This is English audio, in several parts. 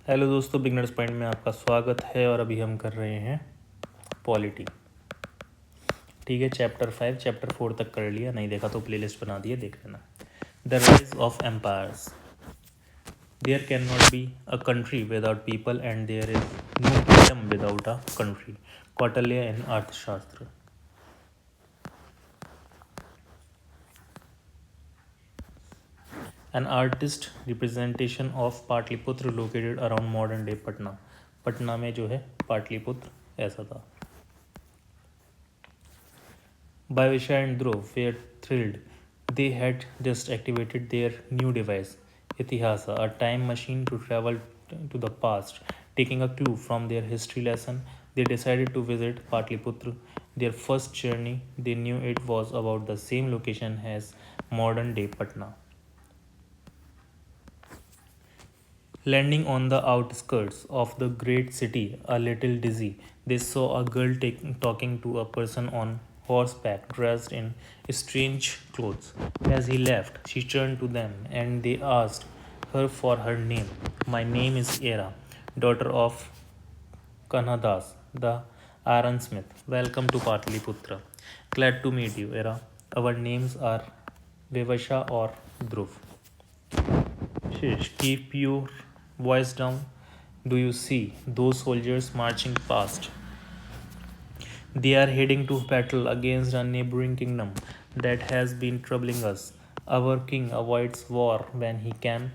Hello दोस्तों, beginners point में आपका स्वागत है। और अभी हम कर रहे हैं पॉलिटी। ठीक है, चैप्टर 5 चैप्टर 4 तक कर लिया, नहीं देखा तो प्लेलिस्ट बना दिया, देख लेना। The rise of empires. There can not be a country without people and there is no kingdom without a country. Kautilya in Arthashastra. An artist representation of Pataliputra located around modern day Patna. Patna में जो है पाटलिपुत्र ऐसा था। Bhavisha and Dhruv were thrilled. They had just activated their new device, Itihasa, a time machine to travel to the past. Taking a clue from their history lesson, they decided to visit Patliputra. Their first journey, they knew it was about the same location as modern day Patna. Landing on the outskirts of the great city, a little dizzy, they saw a girl talking to a person on horseback dressed in strange clothes. As he left, she turned to them and they asked her for her name. My name is Era, daughter of Kanadas, the ironsmith. Welcome to Patliputra. Glad to meet you, Era. Our names are Vivasha or Dhruv. Shish, keep your voice down. Do you see those soldiers marching past? They are heading to battle against a neighboring kingdom that has been troubling us. Our king avoids war when he can,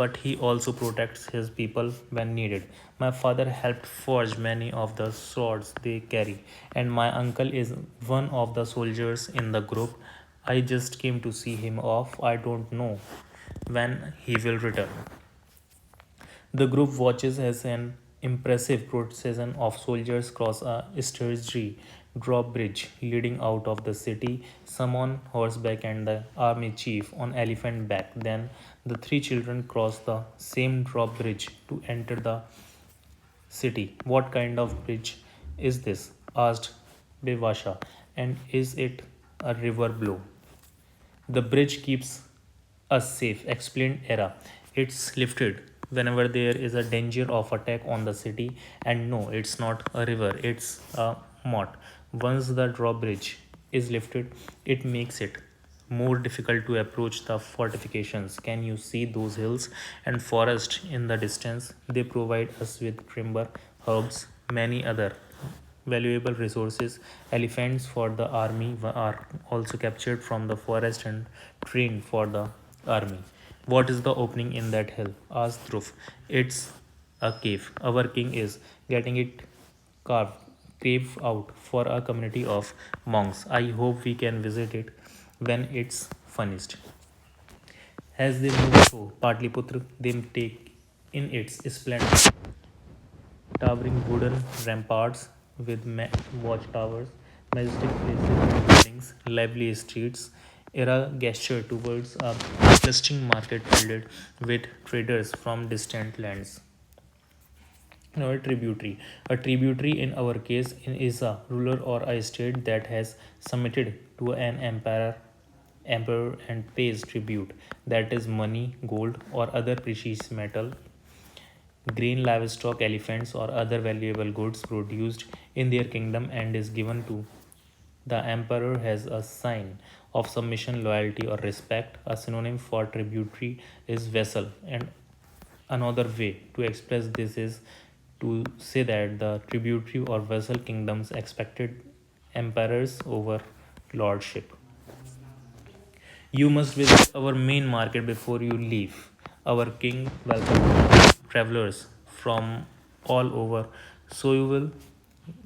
but he also protects his people when needed. My father helped forge many of the swords they carry, and my uncle is one of the soldiers in the group. I just came to see him off. I don't know when he will return. The group watches as an impressive procession of soldiers cross a sturdy drawbridge leading out of the city, some on horseback and the army chief on elephant back. Then the three children cross the same drawbridge to enter the city. What kind of bridge is this? Asked Bevasha. And is it a river below? The bridge keeps us safe, explained Era. It's lifted whenever there is a danger of attack on the city. And no, it's not a river, it's a moat. Once the drawbridge is lifted, it makes it more difficult to approach the fortifications. Can you see those hills and forest in the distance? They provide us with timber, herbs, many other valuable resources. Elephants for the army are also captured from the forest and trained for the army. What is the opening in that hill? Asked Dhruv. It's a cave. Our king is getting it carved out for a community of monks. I hope we can visit it when it's finished. As they move through Patliputra, they take in its splendor. Towering wooden ramparts with watchtowers, majestic places and buildings, lively streets. Era gestured towards a bustling market filled with traders from distant lands. Now, a tributary. A tributary, in our case, is a ruler or a state that has submitted to an emperor and pays tribute. That is money, gold, or other precious metal, grain, livestock, elephants, or other valuable goods produced in their kingdom and is given to the emperor as a sign of submission, loyalty, or respect. A synonym for tributary is vassal, and another way to express this is to say that the tributary or vassal kingdoms expected emperors over lordship. You must visit our main market before you leave. Our king welcomes travelers from all over, so you will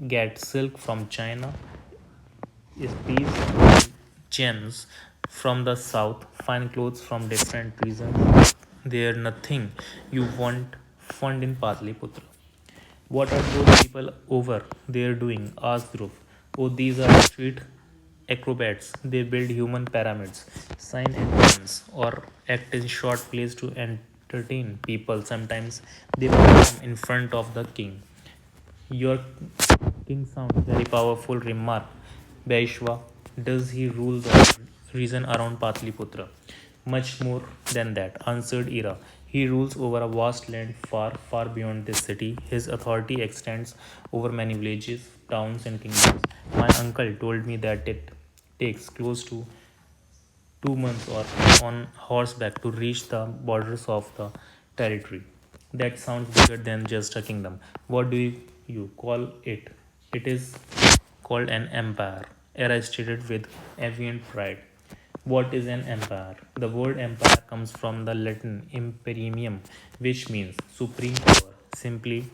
get silk from China, spices, gems from the south, fine clothes from different regions. There nothing you won't find in Patliputra. What are those people over there doing? Asked Dhruv. Oh, these are street acrobats. They build human pyramids, sign entrance, or act in short plays to entertain people. Sometimes they perform in front of the king. Your king sounds very powerful, remarked Baishwa. Does he rule the region around Patliputra? Much more than that, answered Ira. He rules over a vast land far, far beyond this city. His authority extends over many villages, towns, and kingdoms. My uncle told me that it takes close to 2 months or on horseback to reach the borders of the territory. That sounds bigger than just a kingdom. What do you call it? It is called an empire. Era stated with avian pride. What is an empire? The word empire comes from the Latin imperium, which means supreme power. Simply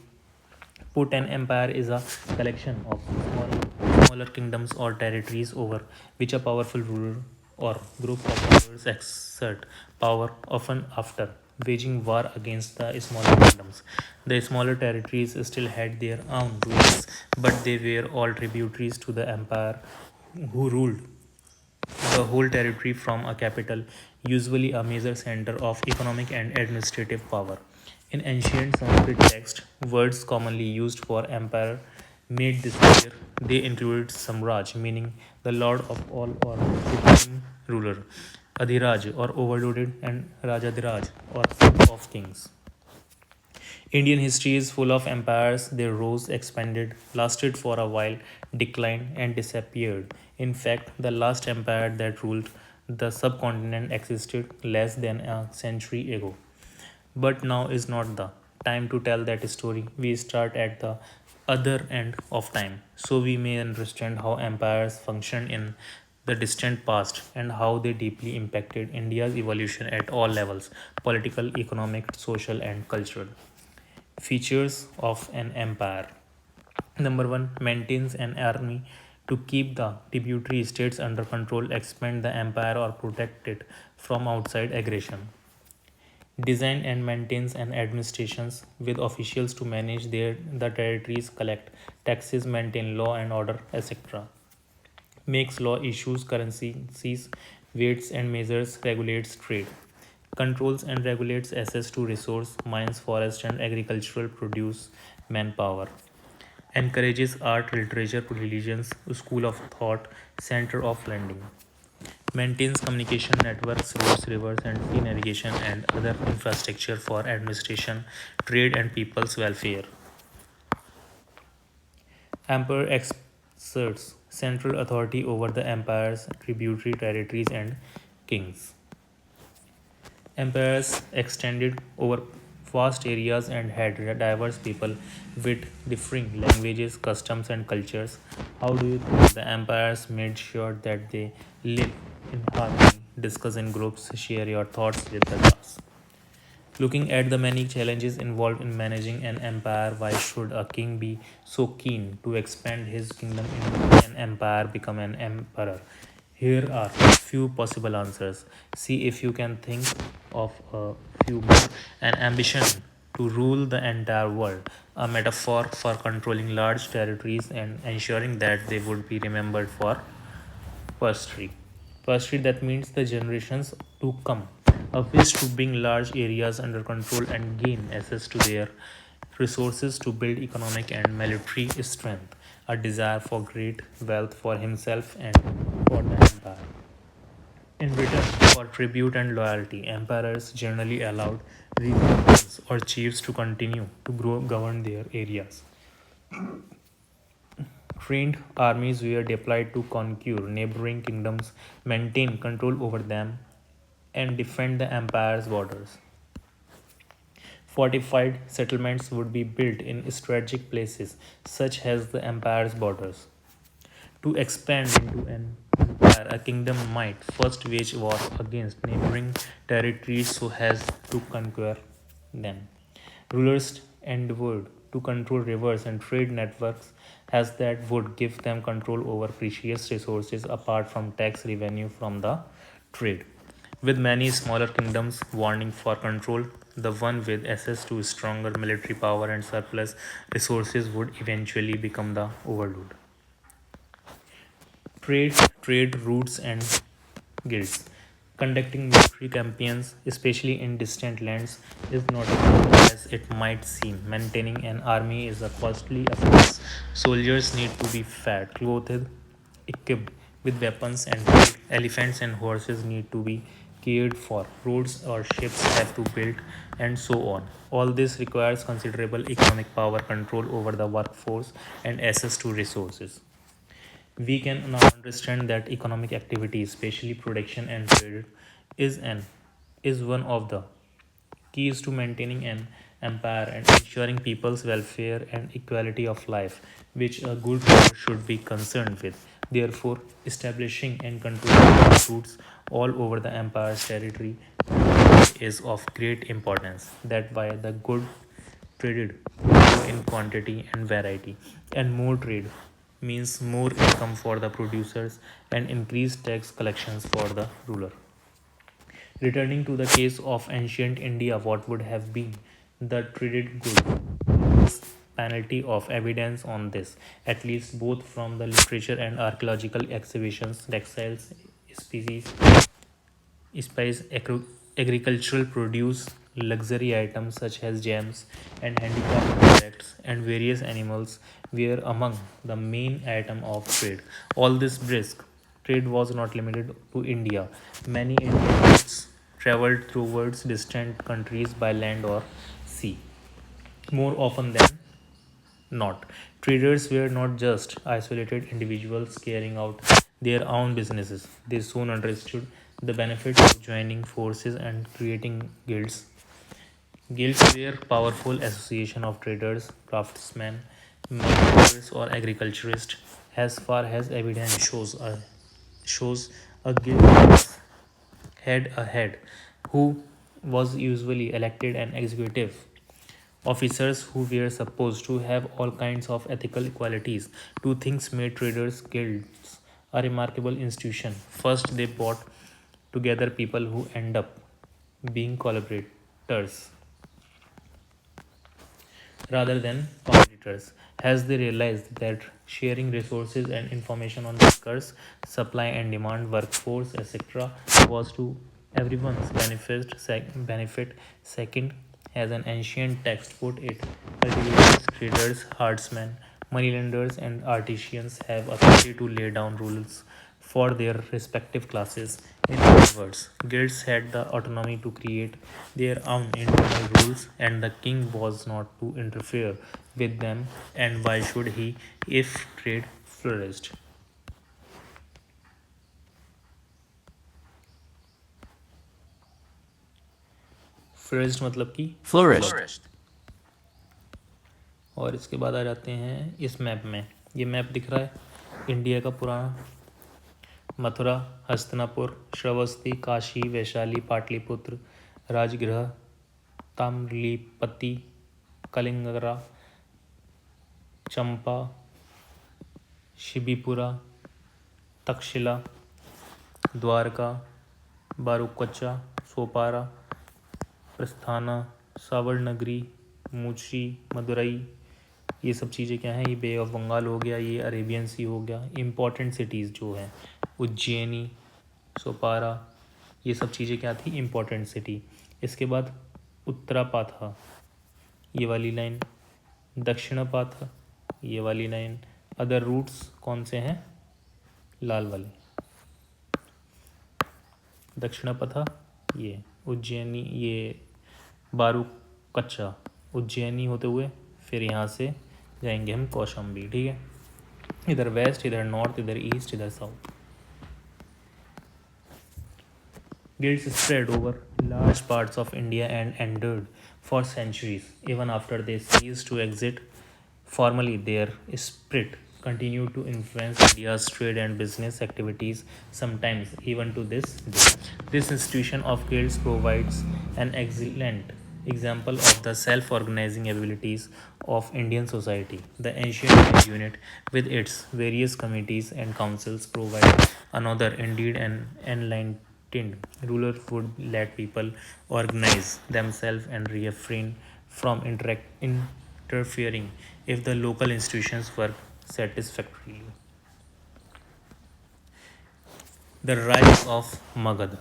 put, an empire is a collection of smaller kingdoms or territories over which a powerful ruler or group of rulers exert power, often after waging war against the smaller kingdoms. The smaller territories still had their own rulers, but they were all tributaries to the empire who ruled the whole territory from a capital, usually a major center of economic and administrative power. In ancient Sanskrit text, words commonly used for empire made this clear. They included Samraj, meaning the lord of all or supreme ruler, Adhiraj or overloaded, and Rajadiraj or king of kings. Indian history is full of empires. They rose, expanded, lasted for a while, declined, and disappeared. In fact, the last empire that ruled the subcontinent existed less than a century ago. But now is not the time to tell that story. We start at the other end of time, so we may understand how empires functioned in the distant past and how they deeply impacted India's evolution at all levels: political, economic, social, and cultural. Features of an empire. Number one, maintains an army to keep the tributary states under control, expand the empire, or protect it from outside aggression. Design and maintains an administrations with officials to manage the territories, collect taxes, maintain law and order, etc. Makes law, issues currencies, weights and measures, regulates trade, controls and regulates access to resource, mines, forest and agricultural produce, manpower, encourages art, literature, religions, school of thought, center of learning, maintains communication networks, roads, rivers and sea navigation and other infrastructure for administration, trade and people's welfare. Emperor exerts central authority over the empire's tributary territories and kings. Empires extended over vast areas and had diverse people with differing languages, customs, and cultures. How do you think the empires made sure that they live in harmony? Discuss in groups, share your thoughts with the class. Looking at the many challenges involved in managing an empire, why should a king be so keen to expand his kingdom into an empire, become an emperor? Here are few possible answers. See if you can think of a few more. An ambition to rule the entire world, a metaphor for controlling large territories and ensuring that they would be remembered for posterity. Posterity, that means the generations to come. A wish to bring large areas under control and gain access to their resources to build economic and military strength. A desire for great wealth for himself and for the empire. In return for tribute and loyalty, emperors generally allowed regions or chiefs to continue to govern their areas. Trained armies were deployed to conquer neighboring kingdoms, maintain control over them, and defend the empire's borders. Fortified settlements would be built in strategic places, such as the empire's borders. To expand into an empire, a kingdom might first wage war against neighboring territories so as to conquer them. Rulers endeavored to control rivers and trade networks as that would give them control over precious resources apart from tax revenue from the trade. With many smaller kingdoms warning for control, the one with access to stronger military power and surplus resources would eventually become the overlord. Trade routes and guilds. Conducting military campaigns, especially in distant lands, is not as simple as it might seem. Maintaining an army is a costly affair. Soldiers need to be fed, clothed, equipped with weapons and food. Elephants and horses need to be cared for, roads or ships have to build, and so on. All this requires considerable economic power, control over the workforce, and access to resources. We can now understand that economic activity, especially production and trade, is an is one of the keys to maintaining an empire and ensuring people's welfare and equality of life, which a good ruler should be concerned with. Therefore, establishing and controlling routes all over the empire's territory is of great importance. That by the good traded grow in quantity and variety, and more trade means more income for the producers and increased tax collections for the ruler. Returning to the case of ancient India, what would have been the traded good? Penalty of evidence on this, at least both from the literature and archaeological excavations, textiles, species, spice, agricultural produce, luxury items such as gems and handicraft products, and various animals were among the main item of trade. All this brisk trade was not limited to India. Many Indians traveled towards distant countries by land or sea. More often than not, traders were not just isolated individuals carrying out their own businesses. They soon understood the benefits of joining forces and creating guilds. Guilds were powerful association of traders, craftsmen, manufacturers, or agriculturists. As far as evidence shows a guild had a head who was usually elected an executive officers who were supposed to have all kinds of ethical qualities. Two things made traders guilds a remarkable institution. First, they brought together people who end up being collaborators rather than competitors, as they realized that sharing resources and information on workers, supply and demand, workforce, etc., was to everyone's benefit. Second, as an ancient text put it, cultivators, traders, herdsmen, moneylenders, and artisans have authority to lay down rules for their respective classes. In other words, guilds had the autonomy to create their own internal rules, and the king was not to interfere with them. And why should he if trade flourished? Flourished मतलब कि Flourished. और इसके बाद आ जाते हैं इस map में। ये मैप दिख रहा है इंडिया का पुराना। मथुरा, हस्तिनापुर, श्रावस्ती, काशी, वैशाली, पाटलिपुत्र, राजगृह, ताम्रलिप्ति, कलिंगरा, चंपा, शिबीपुरा, तक्षशिला, द्वारका, बारुकच्चा, सोपारा, प्रस्थाना, सावरनगरी, मुची, मदुरई, ये सब चीज़ें क्या हैं? ये बे ऑफ बंगाल हो गया, ये अरेबियन सी हो गया। इम्पॉर्टेंट सिटीज़ जो हैं उज्जैनी, सोपारा, ये सब चीज़ें क्या थी? Important city. इसके बाद उत्तरापाथा, ये वाली लाइन, दक्षिणापाथा, ये वाली लाइन। अदर रूट्स कौन से हैं? लाल वाले। दक्षिणापथा ये उज्जैनी, ये बारू कच्चा उज्जैनी होते हुए फिर यहाँ से जाएंगे हम कौशाम्बी। ठीक है, इधर वेस्ट, इधर नॉर्थ, इधर ईस्ट, इधर south. Guilds spread over large parts of India and endured for centuries. Even after they ceased to exist formally, their spirit continued to influence India's trade and business activities, sometimes even to this day. This institution of guilds provides an excellent example of the self-organizing abilities of Indian society. The ancient unit, with its various committees and councils, provides another, indeed an enlightened ruler would let people organize themselves and refrain from interfering if the local institutions work satisfactorily. The rise of Magad.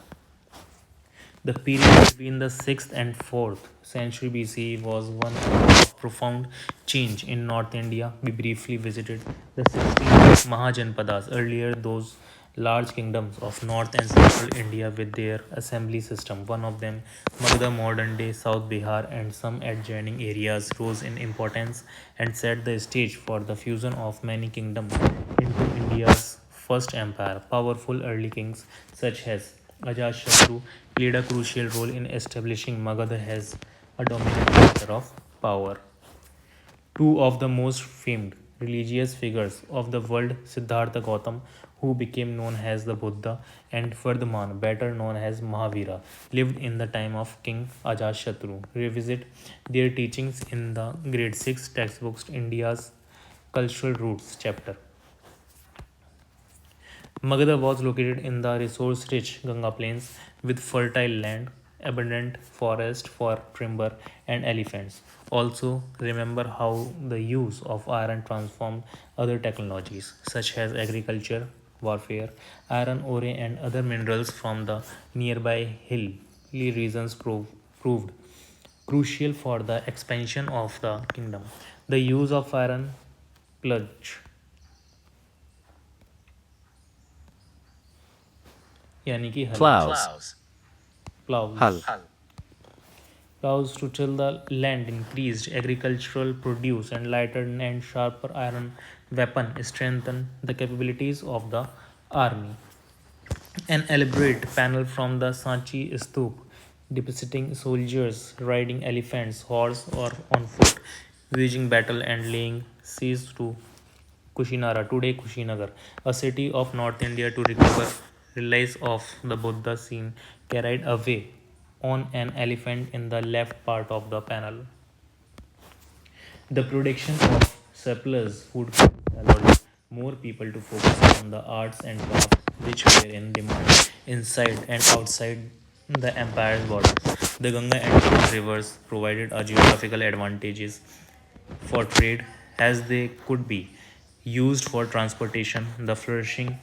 The period between the 6th and 4th century BCE was one of profound change in North India. We briefly visited the 16 Mahajanpadas earlier. Those large kingdoms of North and Central India with their assembly system. One of them, Magadha, modern day South Bihar, and some adjoining areas rose in importance and set the stage for the fusion of many kingdoms into India's first empire. Powerful early kings such as Ajashatru played a crucial role in establishing Magadha as a dominant center of power. Two of the most famed religious figures of the world, Siddhartha Gautam, who became known as the Buddha, and Vardhaman, better known as Mahavira, lived in the time of King Ajashatru. Revisit their teachings in the grade 6 textbooks India's Cultural Roots chapter. Magadha was located in the resource-rich Ganga plains with fertile land, abundant forest for timber and elephants. Also, remember how the use of iron transformed other technologies such as agriculture, warfare, iron ore and other minerals from the nearby hilly regions proved crucial for the expansion of the kingdom. The use of iron plunge यानी कि हल plows Hal. plows to till the land increased agricultural produce and lighter and sharper iron weapon strengthened the capabilities of the army. An elaborate panel from the Sanchi Stup depicting soldiers riding elephants, horse, or on foot, waging battle and laying siege to Kushinara, today Kushinagar, a city of North India, to recover relics of the Buddha scene carried away on an elephant in the left part of the panel. The production of surplus food allowed more people to focus on the arts and crafts which were in demand inside and outside the empire's borders. The Ganga and Yamuna rivers provided a geographical advantages for trade as they could be used for transportation. The flourishing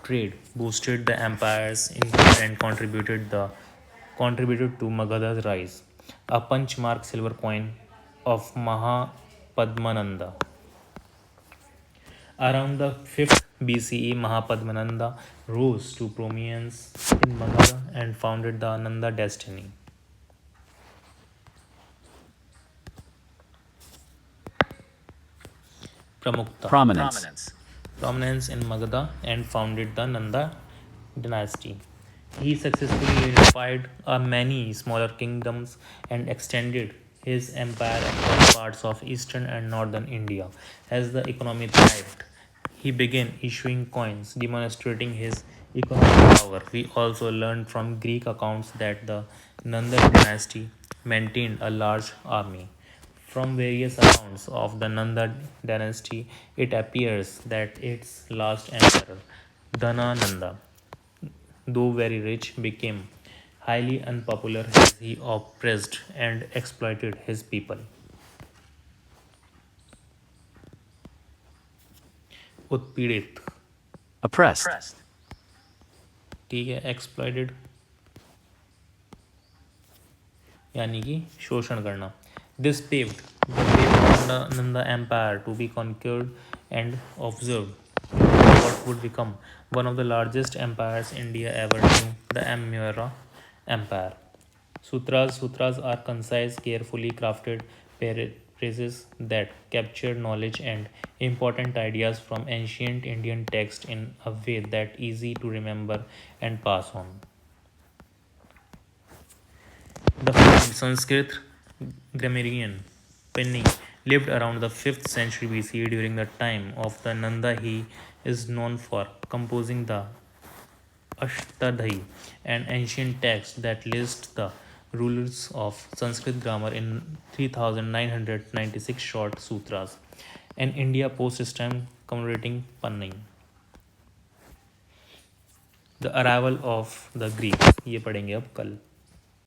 trade boosted the empire's income and contributed to Magadha's rise. A punch mark silver coin of Mahapadmananda. Around the 5th BCE, Mahapadmananda rose to prominence in Magadha and founded the Nanda dynasty. Pramukta. Prominence in Magadha and founded the Nanda dynasty. He successfully unified many smaller kingdoms and extended his empire across parts of eastern and northern India. As the economy thrived, he began issuing coins demonstrating his economic power. We also learned from Greek accounts that the Nanda dynasty maintained a large army. From various accounts of the Nanda dynasty, it appears that its last emperor, Dhanananda, though very rich, became highly unpopular as he oppressed and exploited his people. उत्पीड़ित Oppressed. ठीक है exploited यानी कि शोषण करना. This paved the way for the Nanda Empire to be conquered and observed what would become one of the largest empires India ever knew, the Maurya Empire. Sutras are concise, carefully crafted paraphrases that capture knowledge and important ideas from ancient Indian texts in a way that easy to remember and pass on. The famed Sanskrit grammarian Pliny lived around the 5th century BCE. During the time of the Nanda, he is known for composing the Ashtadhyayi, an ancient text that lists the rules of Sanskrit grammar in 3996 short sutras. An India post system commemorating Panni. The arrival of the Greeks, ये पढ़ेंगे अब कल.